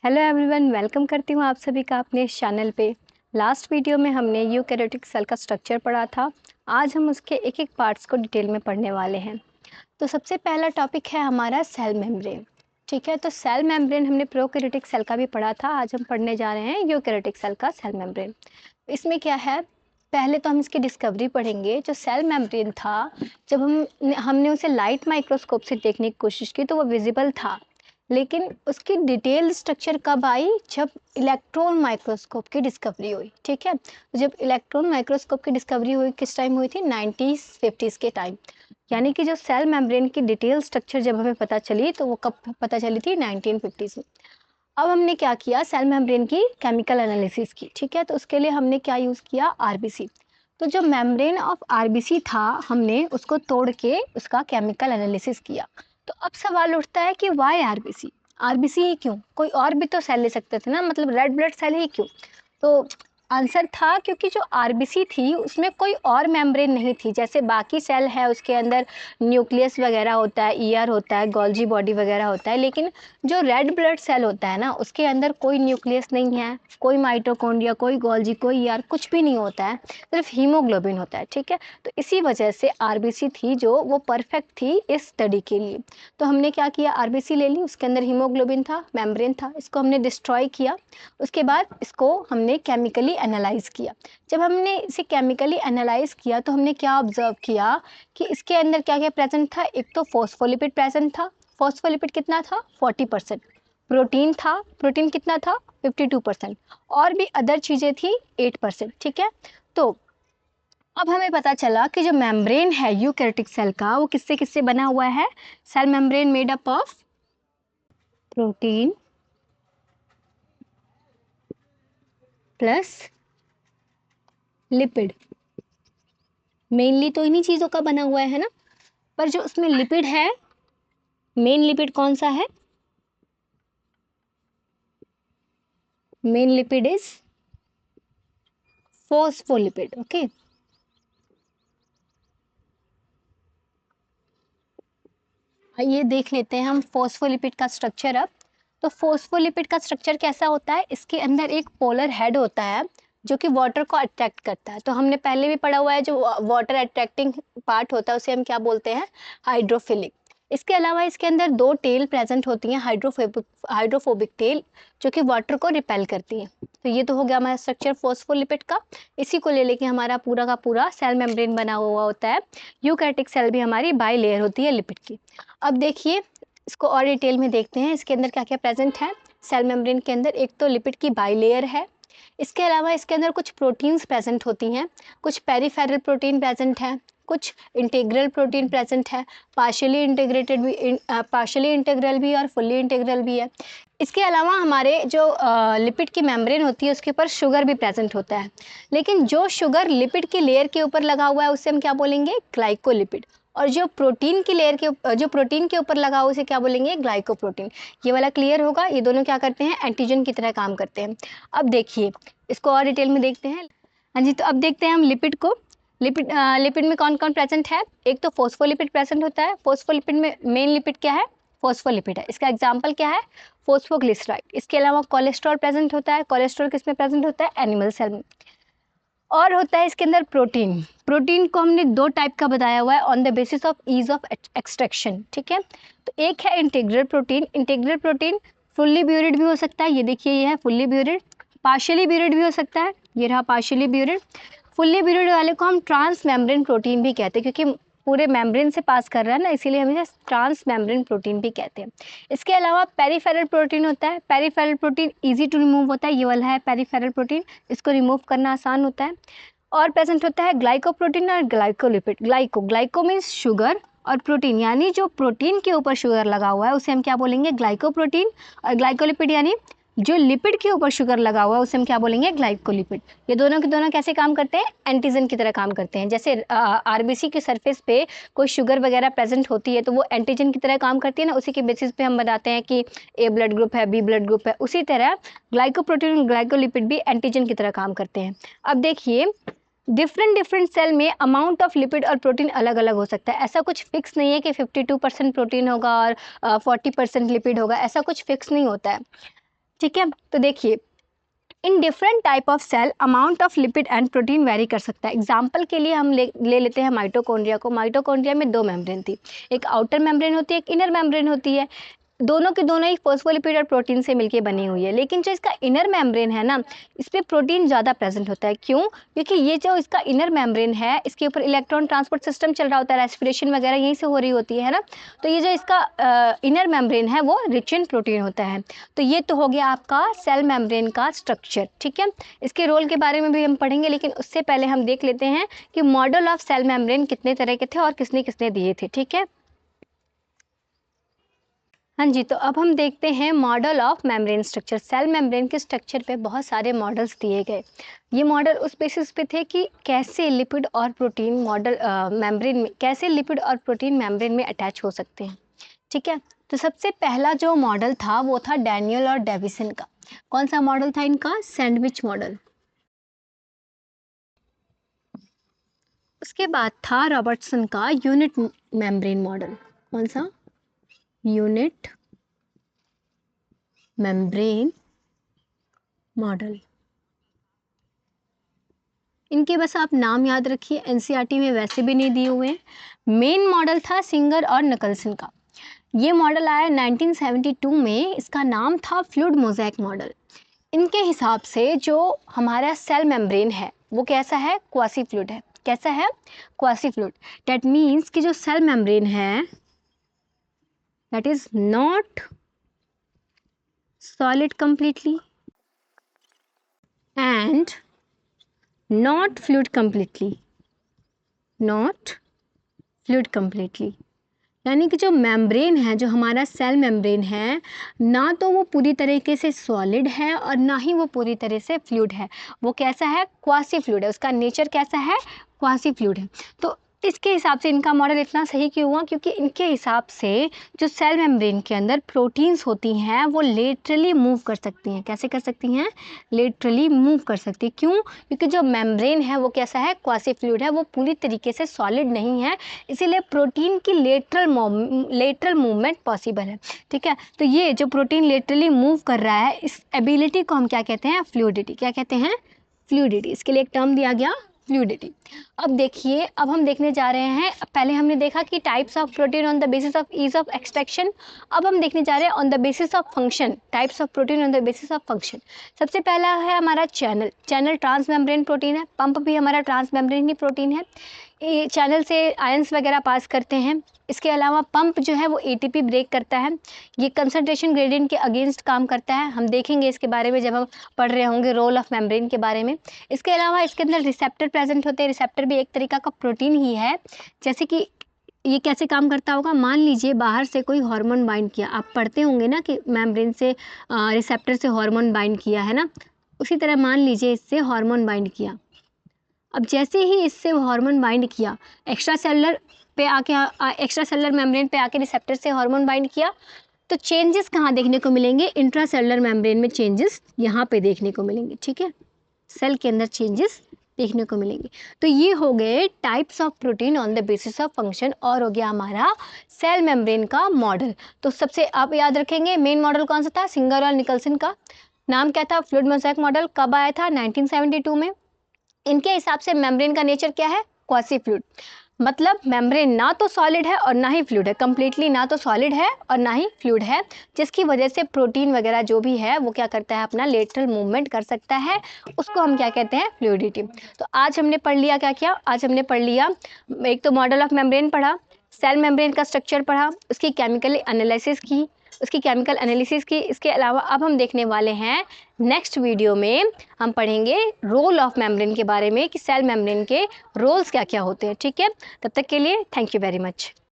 Hello everyone, welcome करती हूँ आप सभी का अपने इस चैनल पे। लास्ट वीडियो में हमने यूकैरियोटिक सेल का स्ट्रक्चर पढ़ा था। आज हम उसके एक एक पार्ट्स को डिटेल में पढ़ने वाले हैं। तो सबसे पहला टॉपिक है हमारा सेल मेम्ब्रेन। ठीक है, तो सेल मेम्ब्रेन हमने प्रोकैरियोटिक सेल का भी पढ़ा था। आज हम पढ़ने जा रहे हैं यूकैरियोटिक सेल का सेल मेम्ब्रेन। इसमें क्या है, पहले तो हम इसकी डिस्कवरी पढ़ेंगे। जो सेल मेम्ब्रेन था, जब हमने उसे लाइट माइक्रोस्कोप से देखने की कोशिश की तो वो विजिबल था, लेकिन उसकी डिटेल स्ट्रक्चर कब आई, जब इलेक्ट्रॉन माइक्रोस्कोप की डिस्कवरी हुई। ठीक है, तो जब इलेक्ट्रॉन माइक्रोस्कोप की डिस्कवरी हुई, किस टाइम हुई थी, 1950s के टाइम। यानी कि जो सेल मेम्ब्रेन की डिटेल स्ट्रक्चर जब हमें पता चली तो वो कब पता चली थी, 1950s में। अब हमने क्या किया, सेल मेम्ब्रेन की केमिकल एनालिसिस की। ठीक है, तो उसके लिए हमने क्या यूज़ किया, आरबीसी। तो जो मेम्ब्रेन ऑफ आरबीसी था, हमने उसको तोड़ के उसका केमिकल एनालिसिस किया। तो अब सवाल उठता है कि वाई आरबीसी, आरबीसी ही क्यों, कोई और भी तो सेल ले सकते थे ना, मतलब रेड ब्लड सेल ही क्यों। तो आंसर था क्योंकि जो आरबीसी थी उसमें कोई और मेम्ब्रेन नहीं थी। जैसे बाकी सेल है उसके अंदर न्यूक्लियस वगैरह होता है, ईआर होता है, गोल्जी बॉडी वगैरह होता है, लेकिन जो रेड ब्लड सेल होता है ना, उसके अंदर कोई न्यूक्लियस नहीं है, कोई माइटोकॉन्ड्रिया, कोई गोल्जी, कोई ईआर, कुछ भी नहीं होता है, सिर्फ हीमोग्लोबिन होता है। ठीक है, तो इसी वजह से आरबीसी थी जो वो परफेक्ट थी इस स्टडी के लिए। तो हमने क्या किया, आरबीसी ले ली, उसके अंदर हीमोग्लोबिन था, मेम्ब्रेन था, इसको हमने डिस्ट्रॉय किया। उसके बाद इसको हमने केमिकली एनालाइज किया। जब हमने इसे केमिकली एनालाइज किया तो हमने क्या ऑब्जर्व किया कि इसके अंदर क्या क्या प्रेजेंट था। एक तो फॉस्फोलिपिड प्रेजेंट था। फॉस्फोलिपिड कितना था, 40%। प्रोटीन था, प्रोटीन कितना था, 52%। और भी अदर चीज़ें थी, 8%। ठीक है, तो अब हमें पता चला कि जो मेम्ब्रेन है यूकैरियोटिक सेल का, वो किससे किससे बना हुआ है। Cell membrane made up of protein plus lipid. Mainly तो इन्हीं चीज़ों का बना हुआ है ना, पर जो उसमें लिपिड है, मेन लिपिड कौन सा है, main lipid is phospholipid. Okay, ये देख लेते हैं हम फॉस्फोलिपिड का स्ट्रक्चर अब। तो फॉस्फोलिपिड का स्ट्रक्चर कैसा होता है, इसके अंदर एक पोलर हेड होता है जो कि वाटर को अट्रैक्ट करता है। तो हमने पहले भी पढ़ा हुआ है, जो वाटर अट्रैक्टिंग पार्ट होता है उसे हम क्या बोलते हैं, हाइड्रोफिलिक। इसके अलावा इसके अंदर दो टेल प्रेजेंट होती हैं, हाइड्रोफोबिक टेल, जो कि वाटर को रिपेल करती हैं। तो ये तो हो गया हमारा स्ट्रक्चर फॉस्फोलिपिड का। इसी को ले लेके हमारा पूरा का पूरा सेल मेम्ब्रेन बना हुआ होता है। यूकैरियोटिक सेल भी हमारी बाई लेयर होती है लिपिड की। अब देखिए, इसको और डिटेल में देखते हैं, इसके अंदर क्या क्या प्रेजेंट है। सेल मेम्ब्रेन के अंदर एक तो लिपिड की बाई लेयर है। इसके अलावा इसके अंदर कुछ प्रोटीन्स प्रेजेंट होती हैं, कुछ पेरिफेरल प्रोटीन प्रेजेंट है, कुछ इंटीग्रल प्रोटीन प्रेजेंट है, पार्शियली इंटीग्रेटेड भी, पार्शियली इंटीग्रल भी और फुल्ली इंटीग्रल भी है। इसके अलावा हमारे जो लिपिड की मेम्ब्रेन होती है उसके ऊपर शुगर भी प्रेजेंट होता है, लेकिन जो शुगर लिपिड की लेयर के ऊपर लगा हुआ है उससे हम क्या बोलेंगे, ग्लाइकोलिपिड। और जो प्रोटीन की लेयर के जो प्रोटीन के ऊपर लगा हुआ उसे क्या बोलेंगे, ग्लाइकोप्रोटीन। ये वाला क्लियर होगा, ये दोनों क्या करते हैं, एंटीजन की तरह काम करते हैं। अब देखिए, इसको और डिटेल में देखते हैं। हाँ जी, तो अब देखते हैं हम लिपिड को। लिपिड में कौन कौन प्रेजेंट है। एक तो फॉस्फोलिपिड प्रेजेंट होता है। फॉस्फोलिपिड में मेन लिपिड क्या है, फॉस्फोलिपिड है। इसका एग्जाम्पल क्या है, फॉस्फोग्लिसराइड। इसके अलावा कोलेस्ट्रॉल प्रेजेंट होता है। कोलेस्ट्रॉल किस में प्रेजेंट होता है, एनिमल सेल में। और होता है इसके अंदर प्रोटीन। प्रोटीन को हमने दो टाइप का बताया हुआ है on the basis of ease of extraction. ठीक है, तो एक है integral protein. Integral protein fully buried भी हो सकता है, ये देखिए ये है फुल्ली ब्यूरिड। पार्शियली ब्यूरिड भी हो सकता है, ये रहा पार्शियली ब्यूरिड। फुल्ली ब्यूरिड वाले को हम ट्रांस मेम्ब्रेन प्रोटीन भी कहते हैं, क्योंकि पूरे मेम्ब्रेन से पास कर रहा है ना, इसीलिए हम इसे ट्रांस मेम्ब्रेन प्रोटीन भी कहते हैं। इसके अलावा पेरिफेरल प्रोटीन होता है। Peripheral protein easy to remove होता है, ये वाला है पेरिफेरल प्रोटीन, इसको रिमूव करना आसान होता है। और प्रेजेंट होता है ग्लाइकोप्रोटीन और ग्लाइकोलिपिड। ग्लाइको मीन्स शुगर, और प्रोटीन यानी जो प्रोटीन के ऊपर शुगर लगा हुआ है उसे हम क्या बोलेंगे, ग्लाइकोप्रोटीन। और ग्लाइकोलिपिड यानी जो लिपिड के ऊपर शुगर लगा हुआ है उसे हम क्या बोलेंगे, ग्लाइकोलिपिड। ये दोनों के दोनों कैसे काम करते हैं, एंटीजन की तरह काम करते हैं। जैसे आरबीसी के सरफेस पे कोई शुगर वगैरह प्रेजेंट होती है तो वो एंटीजन की तरह काम करती है ना, उसी के बेसिस पे हम बताते हैं कि ए ब्लड ग्रुप है, बी ब्लड ग्रुप है। उसी तरह ग्लाइकोप्रोटीन और ग्लाइकोलिपिड भी एंटीजन की तरह काम करते हैं। अब देखिए, डिफरेंट सेल में अमाउंट ऑफ लिपिड और प्रोटीन अलग अलग हो सकता है। ऐसा कुछ फिक्स नहीं है कि 52% प्रोटीन होगा और 40% लिपिड होगा, ऐसा कुछ फिक्स नहीं होता है। ठीक है। तो देखिए, in different type of cell amount of lipid and protein vary कर सकता है। एग्जाम्पल के लिए हम ले लेते हैं माइटोकॉन्ड्रिया को। माइटोकॉन्ड्रिया में 2 मेम्ब्रेन थी, एक आउटर मेम्ब्रेन होती है, एक इनर मेम्ब्रेन होती है। दोनों के दोनों ही फॉस्फोलिपिड और प्रोटीन से मिलके बनी हुई है, लेकिन जो इसका इनर मेम्ब्रेन है ना, इस पे प्रोटीन ज़्यादा प्रेजेंट होता है। क्यों? क्योंकि ये जो इसका इनर मेम्ब्रेन है, इसके ऊपर इलेक्ट्रॉन ट्रांसपोर्ट सिस्टम चल रहा होता है, रेस्पिरेशन वगैरह यहीं से हो रही होती है ना। तो ये जो इसका इनर मेम्ब्रेन है वो रिच इन प्रोटीन होता है। तो ये तो हो गया आपका सेल मेम्ब्रेन का स्ट्रक्चर। ठीक है, इसके रोल के बारे में भी हम पढ़ेंगे, लेकिन उससे पहले हम देख लेते हैं कि मॉडल ऑफ सेल मेम्ब्रेन कितने तरह के थे और किसने किसने दिए थे। ठीक है, हाँ जी, तो अब हम देखते हैं model of membrane structure. Cell membrane के स्ट्रक्चर पे बहुत सारे मॉडल्स दिए गए। ये मॉडल उस बेसिस पे थे कि कैसे लिपिड और प्रोटीन मेम्ब्रेन में, कैसे लिपिड और प्रोटीन मेम्ब्रेन में अटैच हो सकते हैं। ठीक है, तो सबसे पहला जो मॉडल था वो था डैनियल और डेविसन का। कौन सा मॉडल था इनका? Sandwich model. उसके बाद था रॉबर्टसन का यूनिट मेम्ब्रेन मॉडल। कौन सा? Unit membrane model. इनके बस आप नाम याद रखिए, एनसीईआरटी में वैसे भी नहीं दिए हुए हैं। मेन मॉडल था सिंगर और निकलसन का। ये मॉडल आया 1972 में, इसका नाम था फ्लूइड मोज़ेक मॉडल। इनके हिसाब से जो हमारा सेल मेम्ब्रेन है वो कैसा है? क्वासी फ्लूइड है। कैसा है? Quasi fluid. दैट मीन्स कि जो सेल मेम्ब्रेन है that is not solid completely and not fluid completely, not fluid completely. यानी कि जो मेम्ब्रेन है, जो हमारा सेल मेम्ब्रेन है, ना तो वो पूरी तरीके से सॉलिड है और ना ही वो पूरी तरह से फ्लूइड है। वो कैसा है? क्वासी फ्लूइड है। उसका नेचर कैसा है? क्वासी फ्लूइड है। तो इसके हिसाब से इनका मॉडल इतना सही क्यों हुआ? क्योंकि इनके हिसाब से जो सेल मेम्ब्रेन के अंदर प्रोटीन्स होती हैं वो लेटरली मूव कर सकती हैं। कैसे कर सकती हैं? लेटरली मूव कर सकती है। क्यों? क्योंकि जो मेम्ब्रेन है वो कैसा है? क्वासी फ्लूइड है, वो पूरी तरीके से सॉलिड नहीं है, इसीलिए प्रोटीन की लेटरल मूवमेंट पॉसिबल है। ठीक है, तो ये जो प्रोटीन लेटरली मूव कर रहा है, इस एबिलिटी को हम क्या कहते हैं? फ्लूइडिटी। क्या कहते हैं? फ्लूइडिटी। इसके लिए एक टर्म दिया गया, फ्लूइडिटी। अब देखिए, अब हम देखने जा रहे हैं, पहले हमने देखा कि types of protein on the basis of ease of extraction. अब हम देखने जा रहे हैं on the basis of function, types of protein on the basis of function. सबसे पहला है हमारा channel. Channel transmembrane protein है। पंप भी हमारा ट्रांस मेम्ब्रेन ही प्रोटीन है। ये चैनल से आयंस वगैरह पास करते हैं। इसके अलावा पंप जो है वो एटीपी ब्रेक करता है। ये कंसंट्रेशन ग्रेडियंट के अगेंस्ट काम करता है। हम देखेंगे इसके बारे में जब हम पढ़ रहे होंगे रोल ऑफ मेम्ब्रेन के बारे में। इसके अलावा इसके अंदर रिसेप्टर प्रेजेंट होते हैं। रिसेप्टर भी एक तरीका का प्रोटीन ही है। जैसे कि ये कैसे काम करता होगा? मान लीजिए बाहर से कोई हार्मोन बाइंड किया, आप पढ़ते होंगे ना कि मेम्ब्रेन से रिसेप्टर से हार्मोन बाइंड किया है ना, उसी तरह मान लीजिए इससे हार्मोन बाइंड किया। अब जैसे ही इससे हार्मोन बाइंड किया, एक्स्ट्रा सेलुलर पे आके एक्स्ट्रा सेलुलर मेम्ब्रेन पे आके रिसेप्टर से हार्मोन बाइंड किया, तो चेंजेस कहाँ देखने को मिलेंगे? इंट्रा सेलुलर मेम्ब्रेन में चेंजेस यहाँ पे देखने को मिलेंगे। ठीक है, सेल के अंदर चेंजेस देखने को मिलेंगे। तो ये हो गए types of protein on the basis of function, और हो गया हमारा सेल मेम्ब्रेन का मॉडल। तो सबसे आप याद रखेंगे मेन मॉडल कौन सा था? सिंगर और निकलसन का। नाम क्या था? Fluid mosaic model. कब आया था? 1972 में। इनके हिसाब से मेम्ब्रेन का नेचर क्या है? Quasi fluid. मतलब मेम्ब्रेन ना तो सॉलिड है और ना ही फ्लूइड है, कंप्लीटली ना तो सॉलिड है और ना ही फ्लूइड है, जिसकी वजह से प्रोटीन वगैरह जो भी है वो क्या करता है? अपना लेटरल मूवमेंट कर सकता है। उसको हम क्या कहते हैं? फ्लूइडिटी। तो आज हमने पढ़ लिया, क्या क्या? आज हमने पढ़ लिया, एक तो मॉडल ऑफ मेम्ब्रेन पढ़ा, सेल मेम्ब्रेन का स्ट्रक्चर पढ़ा, उसकी केमिकल एनालिसिस की, इसके अलावा अब हम देखने वाले हैं नेक्स्ट वीडियो में हम पढ़ेंगे रोल ऑफ मेम्ब्रेन के बारे में कि सेल मेम्ब्रेन के रोल्स क्या क्या होते हैं। ठीक है, तब तक के लिए थैंक यू वेरी मच।